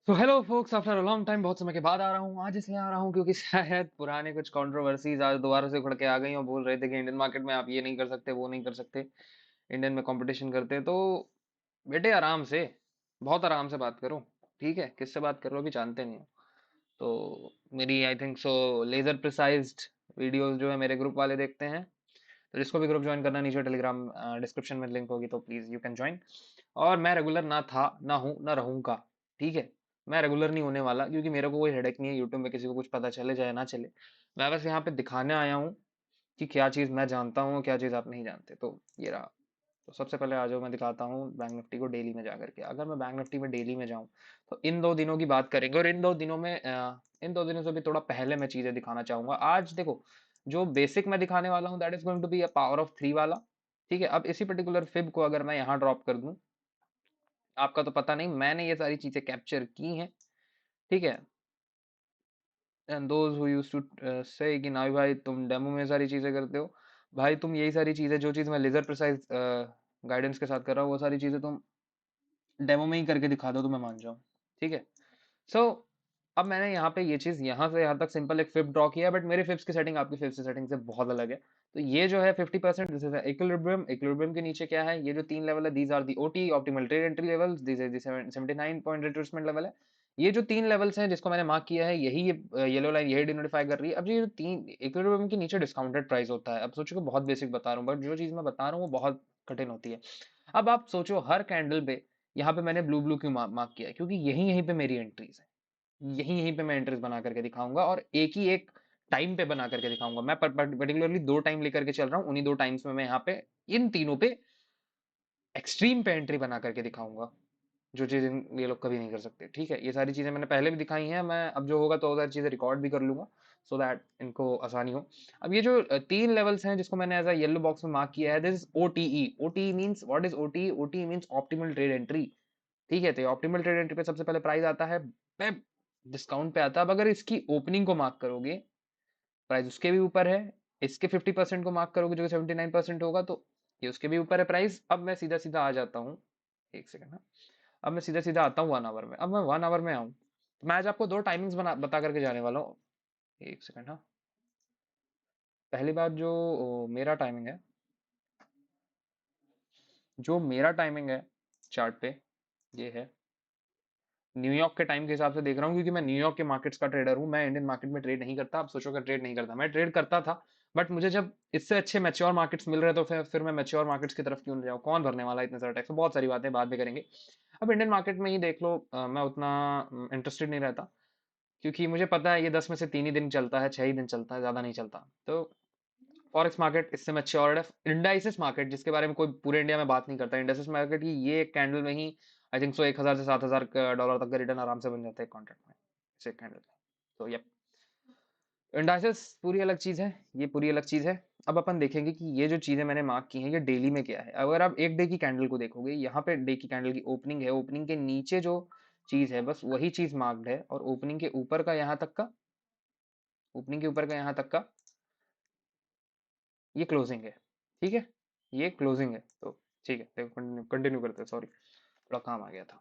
तो hello focus, after a long time बहुत समय के बाद आ रहा हूँ। आज इसलिए आ रहा हूँ क्योंकि शायद पुराने कुछ कंट्रोवर्सीज आज दोबारा से उखड़ के आ गई और बोल रहे थे कि इंडियन मार्केट में आप ये नहीं कर सकते, वो नहीं कर सकते, इंडियन में कंपटीशन करते। तो बेटे आराम से, बहुत आराम से बात करो। ठीक है, किससे बात कर रहे हो अभी जानते नहीं हो। तो मेरी I think so laser precised videos जो है मेरे ग्रुप वाले देखते हैं। तो जिसको भी ग्रुप ज्वाइन करना, नीचे टेलीग्राम डिस्क्रिप्शन में लिंक होगी, तो प्लीज यू कैन ज्वाइन। और मैं रेगुलर ना था, ना हूँ, ना रहूंगा। ठीक है, मैं रेगुलर नहीं होने वाला क्योंकि मेरे को कोई हेडेक नहीं है यूट्यूब में किसी को कुछ पता चले चाहे ना चले। मैं बस यहाँ पे दिखाने आया हूँ कि क्या चीज़ मैं जानता हूँ, क्या चीज़ आप नहीं जानते। तो ये रहा। तो सबसे पहले आ जाओ, मैं दिखाता हूँ बैंक निफ्टी को डेली में जा करके। अगर मैं बैंक निफ्टी में डेली में जाऊँ तो इन 2 दिनों की बात करेंगे, और इन 2 दिनों से भी थोड़ा पहले मैं चीज़ें दिखाना चाहूंगा। आज देखो, जो बेसिक मैं दिखाने वाला हूँ that is going to be a power of 3 वाला। ठीक है, अब इसी पर्टिकुलर फिब को अगर मैं यहाँ ड्रॉप कर दूं, आपका तो पता नहीं, मैंने ये सारी चीजें कैप्चर की हैं। ठीक है, and those who used to say कि ना भाई तुम डेमो में सारी चीजें करते हो। भाई तुम यही सारी चीजें, जो चीज मैं लेजर प्रिसाइज गाइडेंस के साथ कर रहा हूँ, वो सारी चीजें तुम डेमो में ही करके दिखा दो तो मैं मान जाऊँ। ठीक है। सो अब मैंने यहाँ पे ये चीज यहाँ से यहाँ तक सिंपल एक फिब ड्रॉ किया, बट मेरे फिब्स की सेटिंग आपकी फिब्स की सेटिंग से बहुत अलग है। तो ये जो है 50%, दिस इज इक्विलिब्रियम। इक्विलिब्रियम के नीचे क्या है, ये जो 3 लेवल है, these are the OT optimal trade entry levels, this is the 79 point retracement level है। ये जो 3 लेवल्स हैं जिसको मैंने मार्क किया है, यही ये येलो लाइन यही डिनोटिफाई कर रही है। अब ये जो तीन इक्विलिब्रियम के नीचे डिस्काउंटेड प्राइस होता है। अब सोचो कि बहुत बेसिक बता रहा हूँ, बट जो चीज मैं बता रहा हूँ वो बहुत कठिन होती है। अब आप सोचो, हर कैंडल पे यहाँ पे मैंने ब्लू ब्लू क्यों मार्क किया है, क्योंकि यही यहीं पे मेरी एंट्रीज है। यहीं यहीं पे मैं एंट्रीज बना करके दिखाऊंगा, और एक ही एक टाइम पे बना करके दिखाऊंगा। मैं पर्टिकुलरली 2 टाइम लेकर के चल रहा हूँ, उन्हीं 2 टाइम्स में मैं यहाँ पे इन तीनों पे एक्सट्रीम पे एंट्री बना करके दिखाऊंगा, जो चीज ये लोग कभी नहीं कर सकते। ठीक है, ये सारी चीजें मैंने पहले भी दिखाई हैं, मैं अब जो होगा तो और चीजें रिकॉर्ड भी कर लूंगा, सो दैट इनको आसानी हो। अब ये जो 3 लेवल्स हैं जिसको मैंने एज अ येलो बॉक्स में मार्क किया है, this OTE. OTE means what is OTE? OTE means optimal trade entry. ठीक है, तो ऑप्टिमल ट्रेड एंट्री पे सबसे पहले प्राइस आता है, डिस्काउंट पे आता है। अब अगर इसकी ओपनिंग को मार्क करोगे, प्राइस उसके भी ऊपर है। इसके 50% को मार्क करोगे जो कि 79% होगा, तो ये उसके भी ऊपर है प्राइस। अब मैं सीधा सीधा आ जाता हूँ, एक सेकंड ना। अब मैं सीधा सीधा आता हूँ 1 आवर में। अब मैं 1 आवर में आऊँ तो मैं आज आपको 2 टाइमिंग्स बता करके जाने वाला हूँ। एक सेकंड हाँ। पहली बात, जो मेरा टाइमिंग है, जो मेरा टाइमिंग है चार्ट पे, ये है न्यूयॉर्क के टाइम के हिसाब से देख रहा हूँ, क्योंकि मैं न्यूयॉर्क के मार्केट्स का ट्रेडर हूँ। मैं इंडियन मार्केट में ट्रेड नहीं करता। आप सोचो, ट्रेड नहीं करता, मैं ट्रेड करता था, बट मुझे जब इससे अच्छे मैच्योर मार्केट्स मिल रहे हैं तो फिर मैं मैच्योर मार्केट्स की तरफ क्यों नहीं जाऊँ? कौन भरने वाला है इतने सारे टैक्स? तो बहुत सारी बातें बाद में करेंगे। अब इंडियन मार्केट में ही देख लो, मैं उतना इंटरेस्टेड नहीं रहता, क्योंकि मुझे पता है ये 10 में से 3 ही दिन चलता है, 6 ही दिन चलता है, ज्यादा नहीं चलता। तो फॉरेक्स मार्केट इससे मैच्योर्ड है। इंडाइसिस मार्केट, जिसके बारे में कोई पूरे इंडिया में बात नहीं करता, इंडाइसिस मार्केट की ये एक कैंडल में ही आई थिंक सो 1,000 से 7,000 डॉलर तक का रिटर्न आराम से बन जाता है कॉन्ट्रैक्ट में, इस एक कैंडल में। तो यप, इंडाइसिस पूरी अलग चीज है, ये पूरी अलग चीज है। अब अपन देखेंगे कि ये जो चीजें मैंने मार्क की हैं ये डेली में क्या है। अगर आप एक डे की कैंडल को देखोगे, यहाँ पे डे की कैंडल की ओपनिंग है, ओपनिंग के नीचे जो चीज है बस वही चीज मार्क्ड है, और ओपनिंग के ऊपर का यहाँ तक का, ओपनिंग के ऊपर का यहाँ तक का ये क्लोजिंग है। ठीक है, ये क्लोजिंग है। तो ठीक है, देखो कंटिन्यू कंटिन्यू करते हैं, सॉरी थोड़ा काम आ गया था।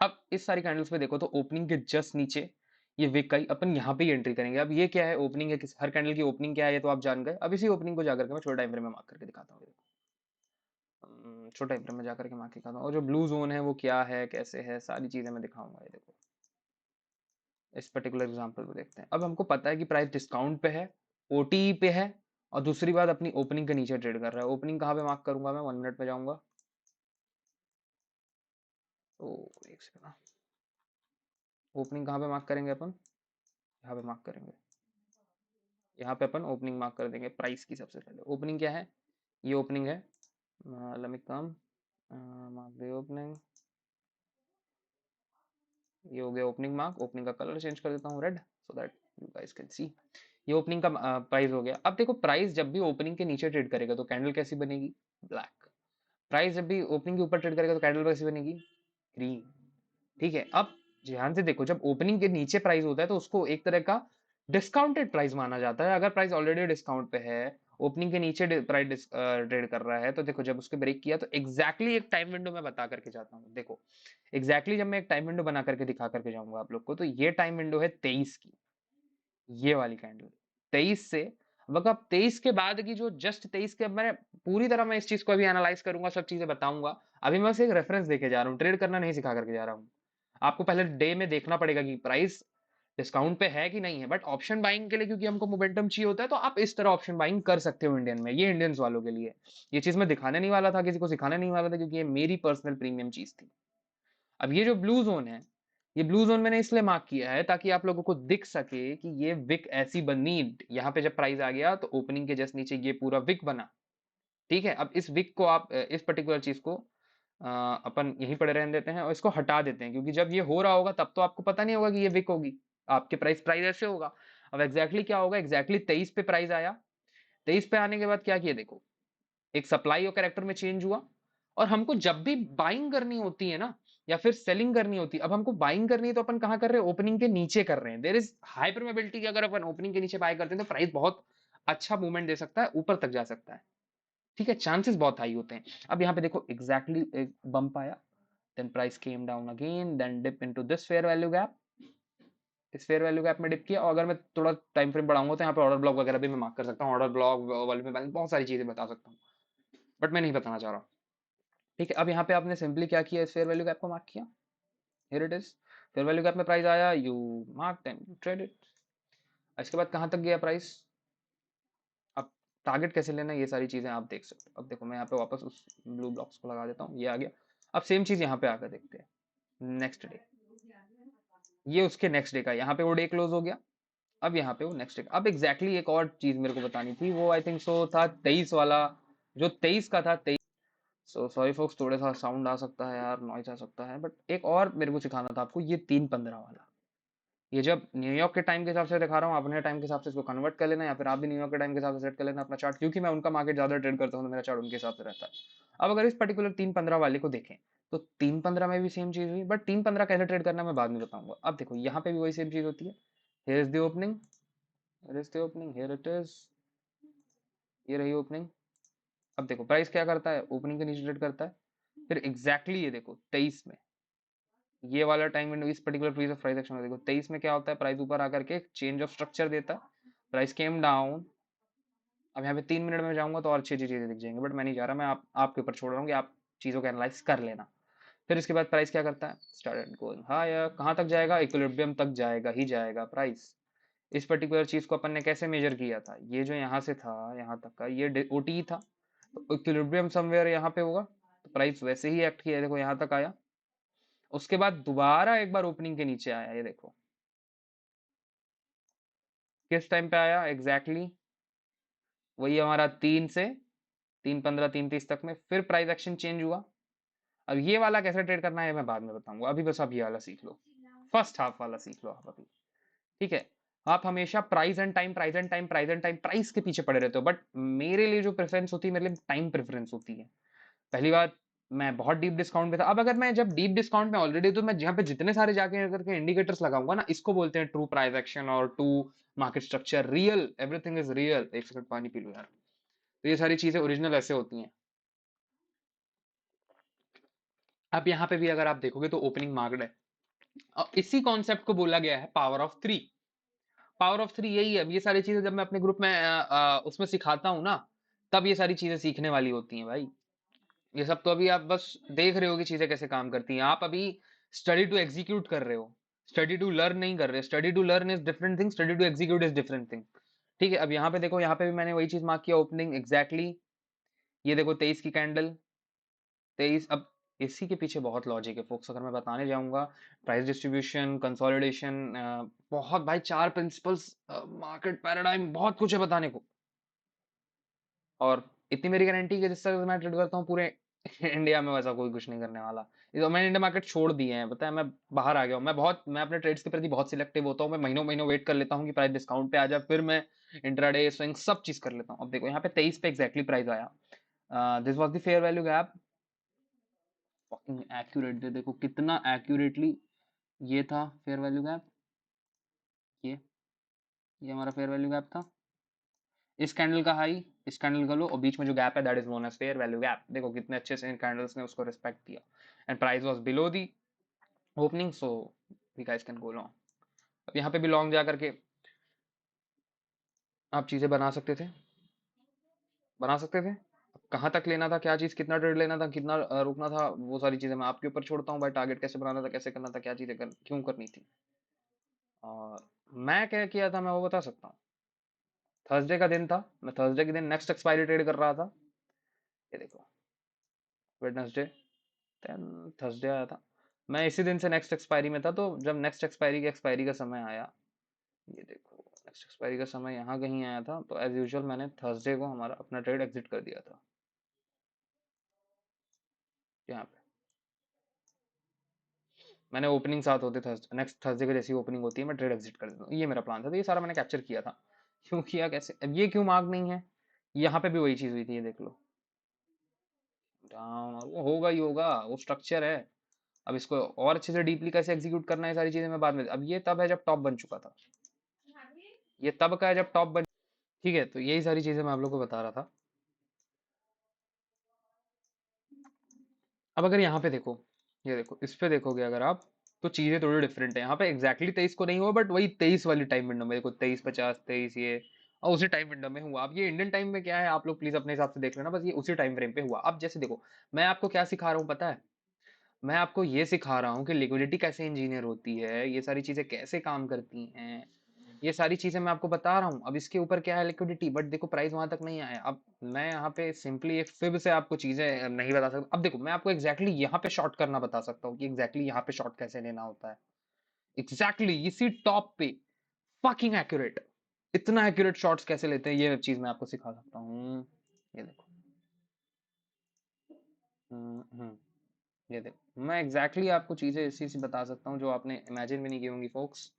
अब इस सारी कैंडल्स पे देखो तो ओपनिंग के जस्ट नीचे ये विक आई, अपन यहाँ पे ही एंट्री करेंगे। अब ये क्या है? ओपनिंग है, किस हर कैंडल की ओपनिंग क्या है ये तो आप जान गए। अब इसी ओपनिंग को जाकर के मैं छोटे टाइम फ्रेम में मार्क करके दिखाता हूँ। छोटे टाइम फ्रेम में जाकर के मार्क दिखाता हूँ, और जो ब्लू जोन है वो क्या है, कैसे है, सारी चीजें मैं दिखाऊंगा। ये देखो, इस पर्टिकुलर एग्जांपल को देखते हैं। अब हमको पता है कि प्राइस डिस्काउंट पे है, ओटीई पे है, और दूसरी बात अपनी ओपनिंग के नीचे ट्रेड कर रहा है। ओपनिंग कहाँ पे मार्क करूंगा मैं? 1 मिनट में जाऊंगा। तो एक सेकंड, ओपनिंग कहाँ पे मार्क करेंगे अपन? यहाँ पे मार्क करेंगे। यहाँ पे अपन ओपनिंग मार्क कर देंगे प्राइस की। सबसे पहले ओपनिंग क्या है? ये ओपनिंग है। Let me come, mark the opening. ये हो गया ओपनिंग मार्क। ओपनिंग का कलर चेंज कर देता हूँ red, so that you guys can see. ये ओपनिंग का प्राइस हो गया। अब देखो, प्राइस जब भी ओपनिंग के नीचे ट्रेड करेगा तो कैंडल कैसी बनेगी? ब्लैक। प्राइस जब भी ओपनिंग के ऊपर ट्रेड करेगा तो कैंडल कैसी बनेगी? ग्रीन। ठीक है, अब ध्यान से देखो, जब ओपनिंग के नीचे प्राइस होता है तो उसको एक तरह का डिस्काउंटेड प्राइस माना जाता है। अगर प्राइस ऑलरेडी डिस्काउंट पे है ओपनिंग के नीचे प्राइस ट्रेड कर रहा है, तो देखो जब उसके ब्रेक किया तो एग्जैक्टली एक टाइम विंडो मैं बता करके जाता हूँ। देखो एग्जैक्टली जब मैं एक टाइम विंडो बना करके दिखा करके जाऊंगा आप लोग को, तो ये टाइम विंडो है 23 की, ये वाली कैंडल 23 से। अब 23 के बाद की जो जस्ट 23 के, अब मैंने पूरी तरह मैं इस चीज को अभी एनालाइज करूंगा, सब चीजें बताऊंगा। अभी मैं बस एक रेफरेंस देके जा रहा हूँ, ट्रेड करना नहीं सिखा करके जा रहा हूँ। आपको पहले डे में देखना पड़ेगा कि प्राइस डिस्काउंट पे है कि नहीं है, बट ऑप्शन बाइंग के लिए क्योंकि हमको मोमेंटम चाहिए होता है, तो आप इस तरह ऑप्शन बाइंग कर सकते हो इंडियन में। ये इंडियंस वालों के लिए, ये चीज मैं दिखाने नहीं वाला था, किसी को सिखाने नहीं वाला था, क्योंकि ये मेरी पर्सनल प्रीमियम चीज थी। अब ये जो ब्लू जोन है, ये ब्लू जोन मैंने इसलिए मार्क किया है ताकि आप लोगों को दिख सके कि ये विक ऐसी बनी। यहाँ पे जब प्राइस आ गया तो ओपनिंग के जस्ट नीचे ये पूरा विक बना। ठीक है, अब इस विक को आप इस पर्टिकुलर चीज को अपन यहीं पड़े रहने देते हैं और इसको हटा देते हैं, क्योंकि जब ये हो रहा होगा तब तो आपको पता नहीं होगा कि ये विक होगी। आपके प्राइस प्राइस ऐसे होगा। अब एग्जैक्टली क्या होगा, एग्जैक्टली 23 पे प्राइस आया। 23 पे आने के बाद क्या किया, देखो एक सप्लाई और कैरेक्टर में चेंज हुआ। और हमको जब भी बाइंग करनी होती है ना, या फिर सेलिंग करनी होती है, अब हमको बाइंग करनी है तो अपन कहां कर रहे हैं, ओपनिंग के नीचे कर रहे हैं। देयर इज हाई प्रोबेबिलिटी कि अगर अपन ओपनिंग के नीचे बाय करते हैं तो प्राइस बहुत अच्छा मूवमेंट दे सकता है, ऊपर तक जा सकता है। ठीक है, चांसेस बहुत हाई होते हैं। अब यहाँ पे देखो एग्जैक्टली एक बम्प आया, then price came down again, then dip into this fair value gap. इस फेयर वैल्यू गैप में डिप किया, और अगर मैं थोड़ा टाइम फ्रेम बढ़ाऊंगा तो यहाँ पे ऑर्डर ब्लॉक वगैरह भी मैं मार्क कर सकता हूँ, ऑर्डर ब्लॉक, वॉल्यूम बैलेंस, बहुत सारी चीजें बता सकता हूँ, बट मैं नहीं बताना चाह रहा। ठीक है, अब यहाँ पे आपने सिंपली क्या किया, इस फेयर वैल्यू गैप को मार्क किया। Here it is, fair value gap में प्राइस आया, you mark and trade it. इसके बाद कहाँ तक गया प्राइस, अब टारगेट कैसे लेना है, ये सारी चीजें आप देख सकते हो। अब देखो मैं यहाँ पे वापस उस ब्लू ब्लॉक्स को लगा देता हूँ, ये आ गया। अब सेम चीज यहाँ पे आकर देखते हैं, नेक्स्ट डे, ये उसके नेक्स्ट डे का, यहाँ पे वो डे क्लोज हो गया। अब यहाँ पे वो नेक्स्ट डे, अब एग्जैक्टली एक और चीज मेरे को बतानी थी, वो आई थिंक सो था 23 वाला, जो 23 का था 23। सो सॉरी फोक्स, थोड़ा सा साउंड आ सकता है यार, नॉइज आ सकता है, बट एक और मेरे को सिखाना था आपको, ये 3:15 वाला। ये जब न्यूयॉर्क के टाइम के हिसाब से दिखा रहा हूँ, अपने टाइम के हिसाब से इसको कन्वर्ट कर लेना, या फिर आप भी न्यूयॉर्क के टाइम के हिसाब से सेट कर लेना अपना चार्ट, क्योंकि मैं उनका मार्केट ज्यादा ट्रेड करता हूँ तो मेरा चार्ट उनके हिसाब से रहता है। अब अगर इस पर्टिकुलर 3:15 वाले को देखें, तो 3:15 में भी सेम चीज हुई, बट 3:15 कैसे ट्रेड करना मैं बाद में बताऊंगा। अब देखो यहाँ पे भी वही सेम चीज होती है, here is the opening, here is the opening, here it is, ये रही ओपनिंग। अब देखो प्राइस क्या करता है, ओपनिंग के नीचे ट्रेड करता है, फिर एग्जैक्टली ये देखो 23 में, ये वाला टाइम विंडो इस particular piece of price action में देखो 23 में क्या होता है, प्राइस ऊपर आकर के चेंज ऑफ स्ट्रक्चर देता है, प्राइस केम डाउन। अब यहाँ पे 3 मिनट में जाऊंगा तो और अच्छी अच्छी चीजें दिख जाएंगी, बट मैं नहीं जा रहा, मैं आपके ऊपर छोड़ रहा हूँ कि आप चीजों को एनालाइज कर लेना। फिर इसके बाद प्राइस क्या करता है, स्टार्टेड गोइंग हायर, कहाँ तक जाएगा, इक्विलिब्रियम तक जाएगा ही जाएगा प्राइस। इस पर्टिकुलर चीज को अपन ने कैसे मेजर किया था, ये जो यहाँ से था यहाँ तक का ये ओटी था, तो इक्विलिब्रियम समवेयर यहाँ पे होगा, तो प्राइस वैसे ही एक्ट किया, देखो यहाँ तक आया। उसके बाद दोबारा एक बार ओपनिंग के नीचे आया, ये देखो किस टाइम पे आया एग्जैक्टली exactly, वही हमारा 3 से 3:15 3:30 तक में, फिर प्राइस एक्शन चेंज हुआ। अब ये वाला कैसे ट्रेड करना है मैं बाद में बताऊंगा, अभी बस आप ये वाला सीख लो, फर्स्ट हाफ वाला सीख लो आप अभी। ठीक है, आप हमेशा price and time, price and time, price and time, price के पीछे पड़े रहते हो, बट मेरे लिए जो प्रेफरेंस होती है, मेरे लिए टाइम प्रेफरेंस होती है। पहली बात, मैं बहुत डीप डिस्काउंट पे था, अब अगर मैं जब डीप डिस्काउंट में ऑलरेडी, तो मैं जहाँ पे जितने सारे जाके करके इंडिकेटर्स लगाऊंगा ना, इसको बोलते हैं ट्रू प्राइस एक्शन और to market structure, real, everything is real. एक सेकंड पानी पी लो यार। तो ये सारी चीजें ओरिजिनल ऐसे होती हैं। अब यहाँ पे भी अगर आप देखोगे तो ओपनिंग मार्केट है, और इसी कॉन्सेप्ट को बोला गया है power of three. Power of three यही है। अब ये सारी चीजें जब मैं अपने ग्रुप में उसमें सिखाता हूँ ना, तब ये सारी चीजें सीखने वाली होती हैं भाई। ये सब तो अभी आप बस देख रहे हो कि चीजें कैसे काम करती हैं, आप अभी स्टडी टू एग्जीक्यूट कर रहे हो, स्टडी टू लर्न नहीं कर रहे। Study to learn is different thing, study to execute is different thing. ठीक है, अब यहाँ पे देखो, यहाँ पे भी मैंने वही चीज मार्क किया, ओपनिंग एग्जैक्टली ये देखो 23 की कैंडल 23। अब इसी के पीछे बहुत लॉजिक है फोक्स, अगर मैं बताने जाऊंगा, प्राइस डिस्ट्रीब्यूशन, कंसोलिडेशन, बहुत भाई, 4 प्रिंसिपल्स, मार्केट पैराडाइम, बहुत कुछ है बताने को। और इतनी मेरी गारंटी है जिस तरह से मैं ट्रेड करता हूँ पूरे इंडिया में वैसा कोई कुछ नहीं करने वाला। ये तो मैंने इंडिया मार्केट छोड़ दिए हैं, पता है, मैं बाहर आ गया हूँ। मैं अपने ट्रेड्स के प्रति बहुत सिलेक्टिव होता हूँ, मैं महीनों महीनों वेट कर लेता हूँ कि प्राइस डिस्काउंट पे आ जाए, फिर मैं इंट्राडे स्विंग सब चीज कर लेता हूँ। अब देखो यहाँ पे 23 पे एग्जैक्टली प्राइस आया, this was the fair value gap, fucking accurate, देखो कितना एक्यूरेटली ये था फेयर वैल्यू गैप, ये ये हमारा फेयर वैल्यू गैप था। इस कैंडल का हाई, इस कैंडल का लो और बीच में जो गैप है that is known as fair value gap. देखो कितने अच्छे से इन कैंडल्स ने उसको रिस्पेक्ट किया and price was below the opening, so we guys can go long. अब यहाँ पे भी लॉन्ग जा करके आप चीजें बना सकते थे। कहाँ तक लेना था, क्या चीज, कितना ट्रेड लेना था, कितना रुकना था, वो सारी चीजें मैं आपके ऊपर छोड़ता हूँ भाई। टारगेट कैसे बनाना था, कैसे करना था, क्या चीजें क्यों करनी थी, और मैं क्या किया था मैं वो बता सकता हूँ। थर्सडे का दिन था, मैं थर्सडे के दिन नेक्स्ट एक्सपायरी ट्रेड कर रहा था। ये देखो वेडनेसडे, देन थर्सडे आया था, मैं इसी दिन से नेक्स्ट एक्सपायरी में था। तो जब नेक्स्ट एक्सपायरी का समय आया, ये देखो नेक्स्ट एक्सपायरी का समय यहाँ कहीं आया था, तो एज यूजुअल मैंने थर्सडे को हमारा अपना ट्रेड एग्जिट कर दिया था। यहाँ पे मैंने ओपनिंग साथ होते थर्सडे, नेक्स्ट थर्सडे को जैसी ओपनिंग होती है मैं ट्रेड एग्जिट कर देता हूँ। ये मेरा प्लान था, तो ये सारा मैंने कैप्चर किया था। क्यों किया, कैसे, अब ये क्यों मार्क नहीं है, यहाँ पे भी वही चीज हुई थी, ये देख लो डाउन, और वो होगा ही होगा, वो स्ट्रक्चर है। अब इसको और अच्छे से डीपली कैसे एग्जीक्यूट करना है सारी चीजें मैं बाद में, अब ये तब है जब टॉप बन चुका था, ये तब का है जब टॉप बन, ठीक है। तो यही सारी चीजें मैं आप लोग को बता रहा था। अब अगर यहाँ पे देखो, ये देखो इस पे देखोगे अगर आप, तो चीजें थोड़ी डिफरेंट है। यहाँ पे एग्जैक्टली 23 को नहीं हुआ, बट वही 23 वाली टाइम विंडो में देखो, 23:50 ये, और उसी टाइम विंडो में हुआ। अब ये इंडियन टाइम में क्या है आप लोग प्लीज अपने हिसाब से देख लेना, बस ये उसी टाइम फ्रेम पे हुआ। अब जैसे देखो मैं आपको क्या सिखा रहा हूँ पता है, मैं आपको ये सिखा रहा हूँ कि लिक्विडिटी कैसे इंजीनियर होती है, ये सारी चीजें कैसे काम करती हैं, ये सारी चीजें मैं आपको बता रहा हूँ। अब इसके ऊपर क्या है लिक्विडिटी, बट देखो प्राइस वहां तक नहीं आया। अब मैं यहाँ पे सिंपली एक फिब से आपको चीजें नहीं बता सकता। अब देखो मैं आपको एग्जैक्टली यहाँ पे शॉर्ट करना बता सकता हूँ कि एग्जैक्टली यहाँ पे शॉर्ट कैसे लेना होता है, एग्जैक्टली इसी टॉप पे फकिंग एक्यूरेट, इतना एक्यूरेट शॉट्स कैसे लेते हैं, ये चीज मैं आपको सिखा सकता हूँ। ये देखो, ये देखो मैं एग्जैक्टली आपको चीजें इसी से बता सकता हूँ जो आपने इमेजिन भी नहीं की होंगी फोक्स।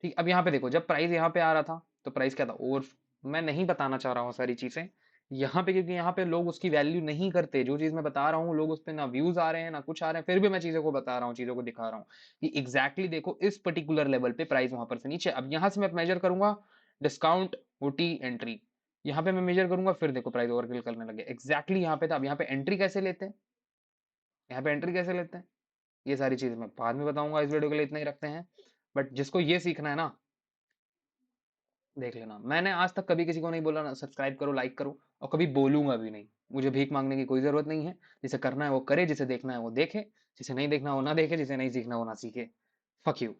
ठीक, अब यहाँ पे देखो जब प्राइस यहाँ पे आ रहा था तो प्राइस क्या था, और मैं नहीं बताना चाह रहा हूँ सारी चीजें यहाँ पे, क्योंकि यहाँ पे लोग उसकी वैल्यू नहीं करते। जो चीज मैं बता रहा हूँ लोग उस पर ना व्यूज आ रहे हैं ना कुछ आ रहे हैं, फिर भी मैं चीजों को बता रहा हूँ, चीजों को दिखा रहा हूँ कि एग्जैक्टली देखो इस पर्टिकुलर लेवल पे प्राइस वहां पर से नीचे। अब यहाँ से मैं मेजर करूंगा डिस्काउंट ओटी एंट्री, यहाँ पे मैं मेजर करूंगा, फिर देखो प्राइस ओवरकिल करने लगे एग्जैक्टली यहाँ पे था। अब यहाँ पे एंट्री कैसे लेते हैं, यहाँ पे एंट्री कैसे लेते हैं, ये सारी चीजें मैं बाद में बताऊंगा, इस वीडियो के लिए इतना ही रखते हैं। बट जिसको ये सीखना है ना देख लेना, मैंने आज तक कभी किसी को नहीं बोला ना सब्सक्राइब करो लाइक करो, और कभी बोलूंगा भी नहीं। मुझे भीख मांगने की कोई जरूरत नहीं है, जिसे करना है वो करे, जिसे देखना है वो देखे, जिसे नहीं देखना वो ना देखे, जिसे नहीं सीखना वो ना सीखे। Fuck you.